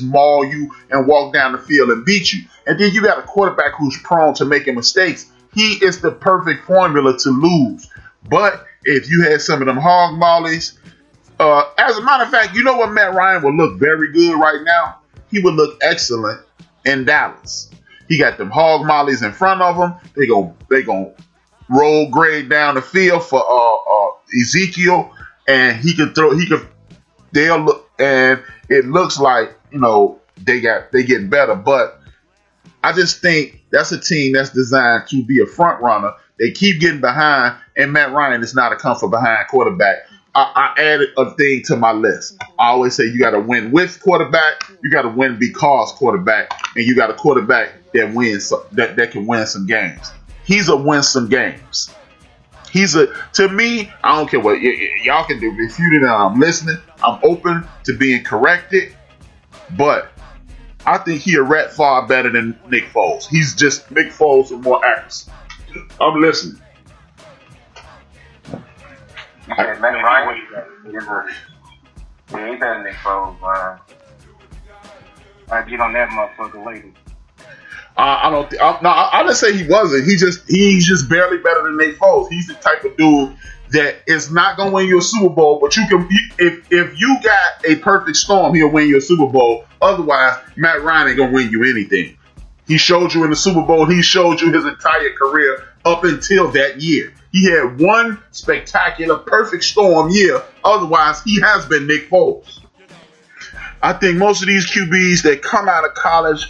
maul you and walk down the field and beat you. And then you got a quarterback who's prone to making mistakes. He is the perfect formula to lose. But if you had some of them hog mollies, as a matter of fact, you know what Matt Ryan would look very good right now? He would look excellent in Dallas. He got them hog mollies in front of him. They gon' roll grade down the field for Ezekiel, and they'll look, and it looks like, they getting better. But I just think that's a team that's designed to be a front runner. They keep getting behind, and Matt Ryan is not a come from behind quarterback. I added a thing to my list. I always say you got to win with quarterback, you got to win because quarterback, and you got a quarterback that wins, that can win some games. He's a win some games. To me, I don't care what y'all can do. Refute it, I'm listening. I'm open to being corrected, but I think he a rat far better than Nick Foles. He's just Nick Foles with more accuracy. I'm listening. Yeah, Matt Ryan he's better than Nick Foles, man. I get on that motherfucker later. I didn't say he wasn't. He's just barely better than Nick Foles. He's the type of dude that is not gonna win you a Super Bowl, but if you got a perfect storm, he'll win you a Super Bowl. Otherwise, Matt Ryan ain't gonna win you anything. He showed you in the Super Bowl. He showed you his entire career up until that year. He had one spectacular, perfect storm year. Otherwise, he has been Nick Foles. I think most of these QBs that come out of college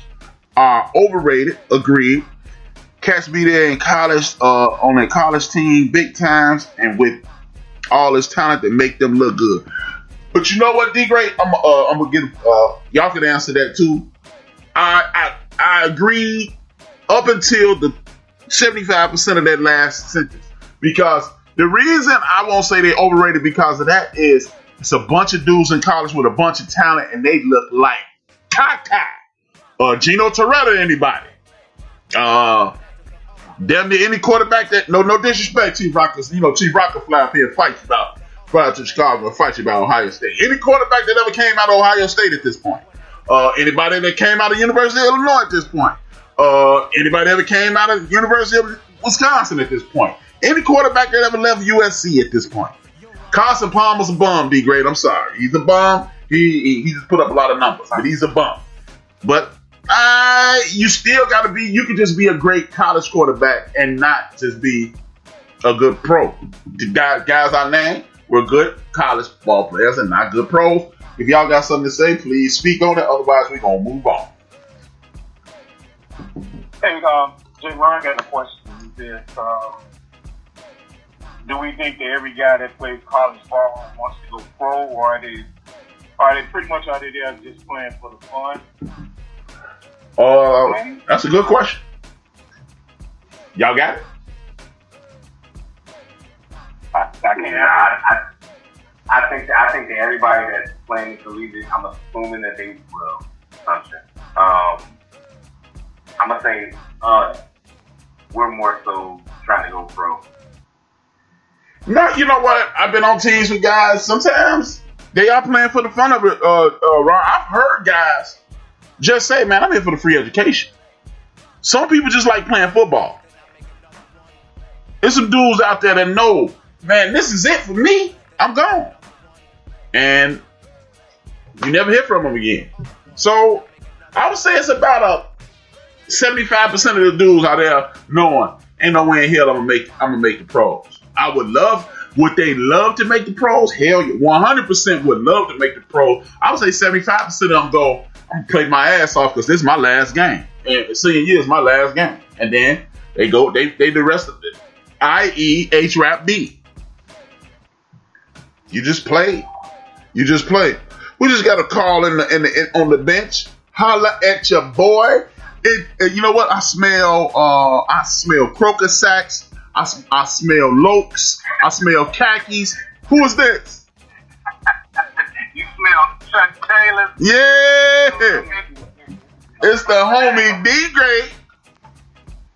are overrated. Agreed. Cats be there in college, on their college team, big times, and with all this talent that make them look good. But you know what, D-Great? I'm gonna get y'all can answer that too. I agree up until the 75% of that last sentence. Because the reason I won't say they're overrated because of that is it's a bunch of dudes in college with a bunch of talent and they look like Kaka or Gino Toretta, anybody. Damn near any quarterback that, no disrespect, Chief Rock, because Chief Rock will fly up here and fight to Chicago and fight you about Ohio State. Any quarterback that ever came out of Ohio State at this point. Anybody that came out of University of Illinois at this point. Anybody that ever came out of University of Wisconsin at this point. Any quarterback that ever left USC at this point. Carson Palmer's a bum, D-Grade. I'm sorry. He's a bum. He just put up a lot of numbers, but he's a bum. But you still got to be, you can just be a great college quarterback and not just be a good pro. The guys I named were good college ball players and not good pros. If y'all got something to say, please speak on it. Otherwise, we're going to move on. Hey, Jay Ryan got a question. He said, do we think that every guy that plays college ball wants to go pro, or are they pretty much out there just playing for the fun? That's a good question. Y'all got it? I think that everybody that's playing the collegiate, I'm assuming that they will function. I'm gonna say we're more so trying to go pro. No, you know what? I've been on teams with guys. Sometimes they are playing for the fun of it. Ron, I've heard guys just say, "Man, I'm here for the free education." Some people just like playing football. There's some dudes out there that know, man, this is it for me. I'm gone, and you never hear from them again. So I would say it's about a 75% of the dudes out there knowing, ain't no way in hell I'm gonna make the pros. Would they love to make the pros? Hell yeah, 100% would love to make the pros. I would say 75% of them go, I'm gonna play my ass off because this is my last game. And the senior year is my last game. And then they go, they the rest of it. I.e. HRap B. You just play. We just got a call on the bench. Holla at your boy. You know what? I smell croaker sacks. I smell lokes. I smell khakis. Who is this? You smell Chuck Taylor? Yeah. It's the homie D-Grade.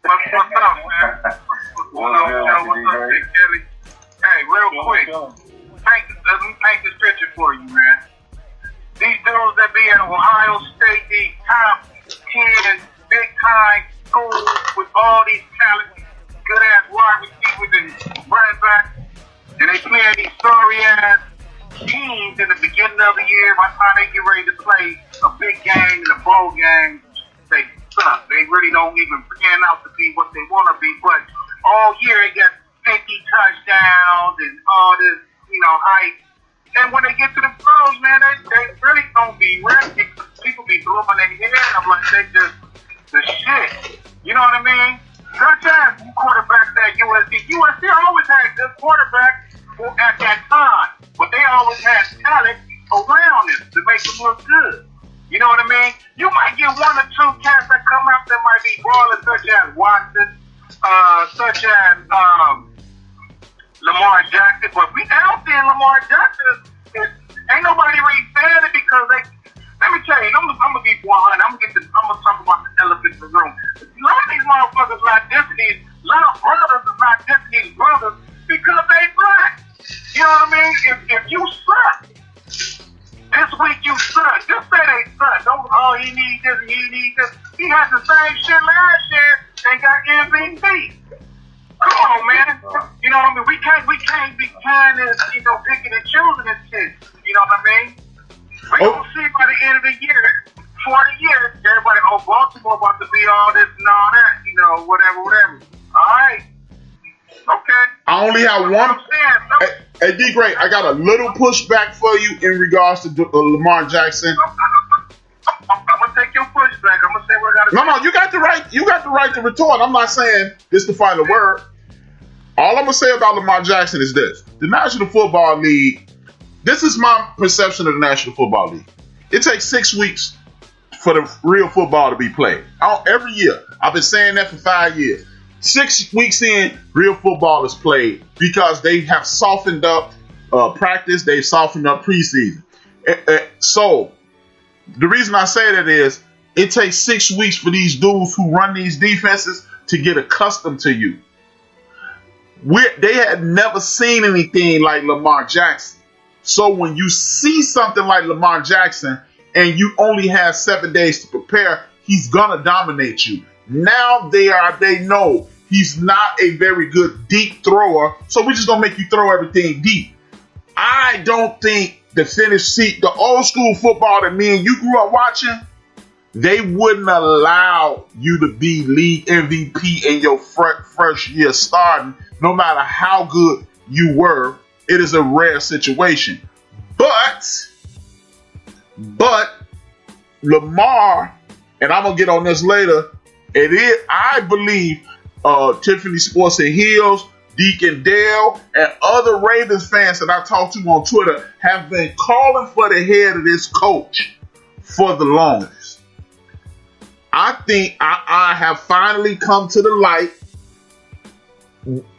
What's up, man? What's up, Big Kelly? Hey, real quick. Let me paint this picture for you, man. These dudes that be at Ohio State, these top 10 big time schools with all these talented, good ass wide receivers and running backs, and they playing these sorry ass teams in the beginning of the year. By the time they get ready to play a big game and a bowl game, they suck. They really don't even pan out to be what they want to be. But all year they got 50 touchdowns and all this, hype. And when they get to the pros, man, they really don't be ready. People be blowing their head. I'm like, they just the shit. You know what I mean? Such as quarterbacks at USC. USC always had good quarterbacks at that time, but they always had talent around them to make them look good. You know what I mean? You might get one or two cats that come out that might be balling, such as Watson, such as Lamar Jackson, but we out there, Lamar Jackson, ain't nobody really saying it because they. Let me tell you, I'm gonna be 100. I'm gonna talk about the elephant in the room. A lot of these motherfuckers like Destiny's, a lot of brothers are not Destiny's brothers because they black. You know what I mean? If you suck, this week you suck. Just say they suck. Don't. Oh, he needs this. He needs this. He had the same shit last year and got MVP. Come on, man. You know what I mean? We can't be kind of, picking and choosing this shit. You know what I mean? We're going to see by the end of the year, for the year, everybody, Baltimore about to be all this and all that, whatever. All right. Okay. I only have one. Hey, D. Gray, I got a little pushback for you in regards to Lamar Jackson. I'm gonna take your pushback. I'm gonna say what I gotta say. No, you got the right. You got the right to retort. I'm not saying this the final word. All I'm gonna say about Lamar Jackson is this: the National Football League. This is my perception of the National Football League. It takes 6 weeks for the real football to be played. Every year. I've been saying that for 5 years. 6 weeks in, real football is played because they have softened up practice. They've softened up preseason. So the reason I say that is it takes 6 weeks for these dudes who run these defenses to get accustomed to you. They had never seen anything like Lamar Jackson. So when you see something like Lamar Jackson and you only have 7 days to prepare, he's gonna dominate you. Now they know he's not a very good deep thrower, so we're just gonna make you throw everything deep. I don't think the old school football that me and you grew up watching, they wouldn't allow you to be league MVP in your first year starting, no matter how good you were. It is a rare situation. But Lamar, and I'm going to get on this later, I believe Tiffany Sports and Hills, Deacon Dale, and other Ravens fans that I talked to on Twitter have been calling for the head of this coach for the longest. I think I have finally come to the light.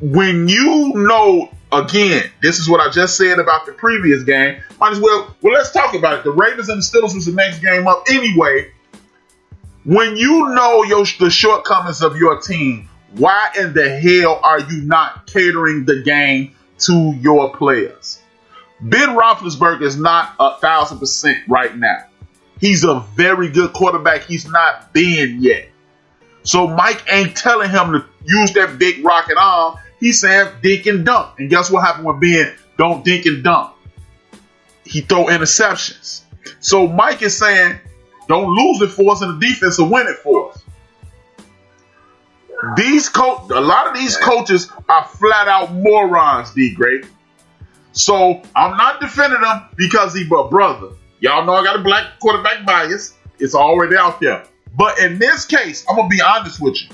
When again, this is what I just said about the previous game. Might as well let's talk about it. The Ravens and the Steelers was the next game up anyway. When you know the shortcomings of your team, why in the hell are you not catering the game to your players? Ben Roethlisberger is not 1,000% right now. He's a very good quarterback. He's not Ben yet. So Mike ain't telling him to use that big rocket arm. He's saying dink and dunk. And guess what happened when Ben don't dink and dunk? He throw interceptions. So Mike is saying, don't lose it for us in the defense or win it for us. A lot of these coaches are flat out morons, D. Gray. So I'm not defending him because he's a brother. Y'all know I got a black quarterback bias. It's already out there. But in this case, I'm going to be honest with you.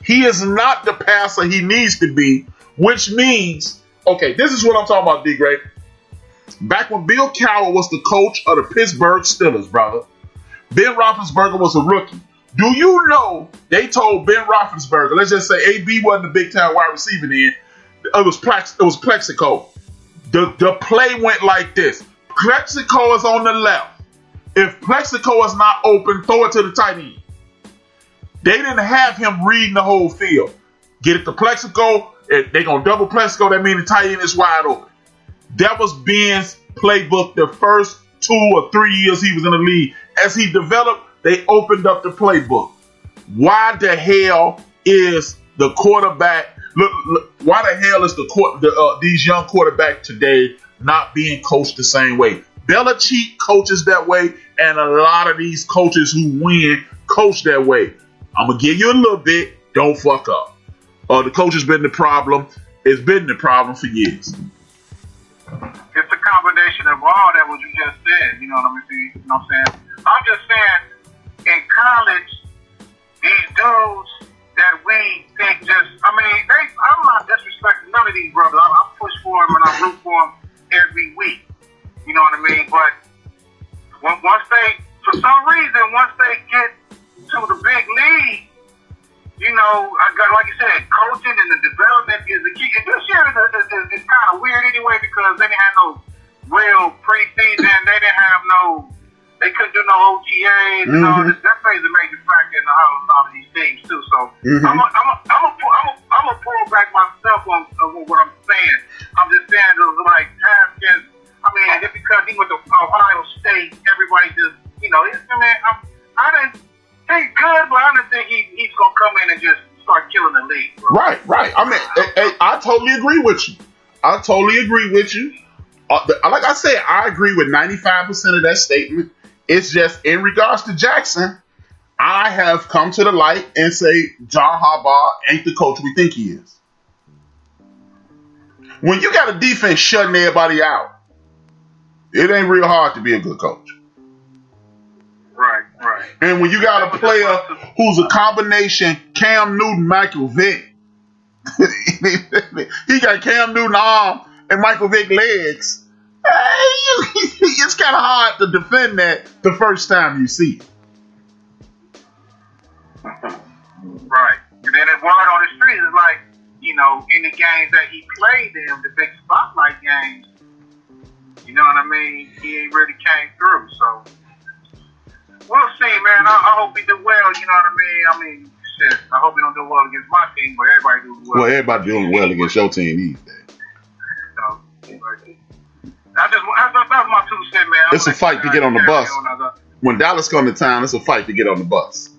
He is not the passer he needs to be, which means, okay, this is what I'm talking about, D. Gray. Back when Bill Cowher was the coach of the Pittsburgh Steelers, brother, Ben Roethlisberger was a rookie. Do you know they told Ben Roethlisberger, let's just say AB wasn't the big time wide receiver then, it was Plexico. The play went like this. Plexico is on the left. If Plexico is not open, throw it to the tight end. They didn't have him reading the whole field. Get it to Plexico. If they going to double Plexico, that means the tight end is wide open. That was Ben's playbook the first 2 or 3 years he was in the league. As he developed, they opened up the playbook. Why the hell is the quarterback? Look, why the hell is these young quarterbacks today not being coached the same way? Belichick coaches that way, and a lot of these coaches who win coach that way. I'm gonna give you a little bit. Don't fuck up. The coach has been the problem. It's been the problem for years. It's a combination of all that what you just said. You know what I'm saying? You know what I'm saying? I'm just saying, in college, these dudes that we think I'm not disrespecting none of these brothers. I push for them and I root for them every week. You know what I mean? But once they, for some reason, once they get to the big league, you know, like you said, coaching and the development is the key. And this year is kind of weird anyway because they didn't have no real preseason. They couldn't do no OTAs. You know, that plays a major factor in how some of these teams too. So I'm gonna pull back myself on what I'm saying. I'm just saying it was like Haskins. I mean, just because he went to Ohio State, everybody just, you know, I didn't think good, but I didn't think he's gonna come in and just start killing the league. Bro. Right. I mean, I totally agree with you. Like I said, I agree with 95% of that statement. It's just in regards to Jackson, I have come to the light and say John Harbaugh ain't the coach we think he is. When you got a defense shutting everybody out, it ain't real hard to be a good coach. Right. And when you got a player who's a combination Cam Newton, Michael Vick, he got Cam Newton arm and Michael Vick legs. It's kind of hard to defend that the first time you see it. Right. And then the word on the street is like, you know, in the games that he played in, the big spotlight games, you know what I mean? He ain't really came through. So we'll see, man. I hope he do well, you know what I mean? I mean, shit, I hope he don't do well against my team, but everybody do well. Well, everybody doing well against your team these days. So, that's my 2 cents, man. It's a fight to get on the bus. When Dallas come to town, it's a fight to get on the bus.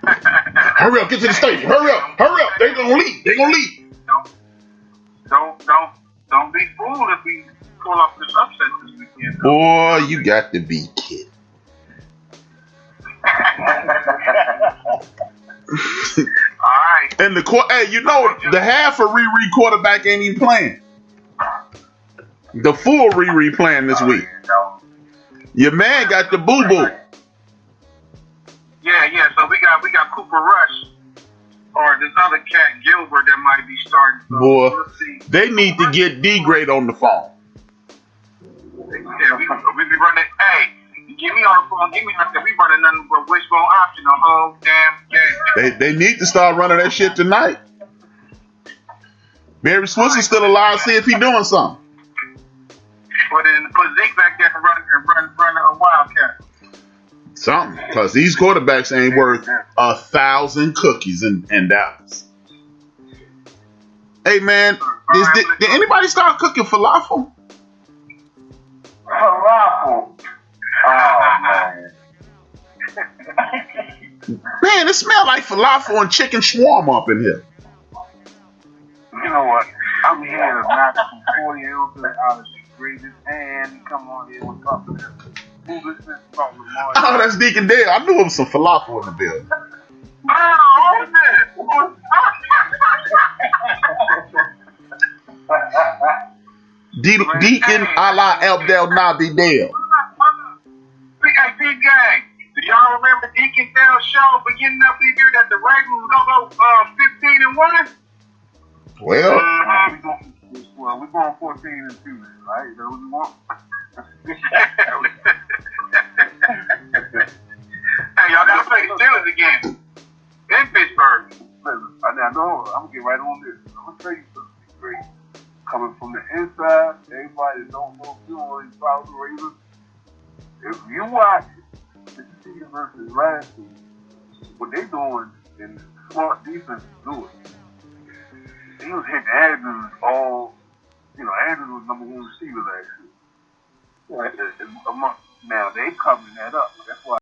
Hurry up, get to the stadium. Hurry up. They're gonna leave. Don't be fooled if we pull off this upset this weekend. Boy, you got to be kidding. Alright. And the half of Riri quarterback ain't even playing. The full Riri playing this week. Your man got the boo-boo. Yeah. So we got Cooper Rush or this other cat Gilbert that might be starting. So Boy, we'll see. They need to get D-Grade on the phone. Yeah, we be running. Hey, get me on the phone. Give me nothing. We running nothing but wishbone option the whole damn game. They need to start running that shit tonight. Barry Switzer still alive. See if he doing something. Put Zeke back there and run a Wildcat. Something, because these quarterbacks ain't worth 1,000 cookies in Dallas. Hey man, did anybody start cooking falafel? Falafel. Oh man. Man, it smell like falafel and chicken shawarma up in here. You know what? I'm here to knock some 40 ounces out of the greatest and come on here with something else. Oh, that's Deacon Dale. I knew it was some falafel in the building. Oh, Deacon a la Abdel Nabi Dale. Hey, P-Gang, do y'all remember Deacon Dale's show beginning up the year that the Ravens was going to go 15-1? Well, we're going 14-2, right? Is that what you want? Hey, y'all gotta play the Steelers again in Pittsburgh. Listen, I know. I'm gonna get right on this. I'm gonna tell you something great. Coming from the inside, everybody that don't know if you want to follow the Ravens. If you watch this season versus last season, what they doing in smart defense is doing. He was hitting Andrews all. You know, Andrews was number 1 receiver last year. Now they covering that up. That's why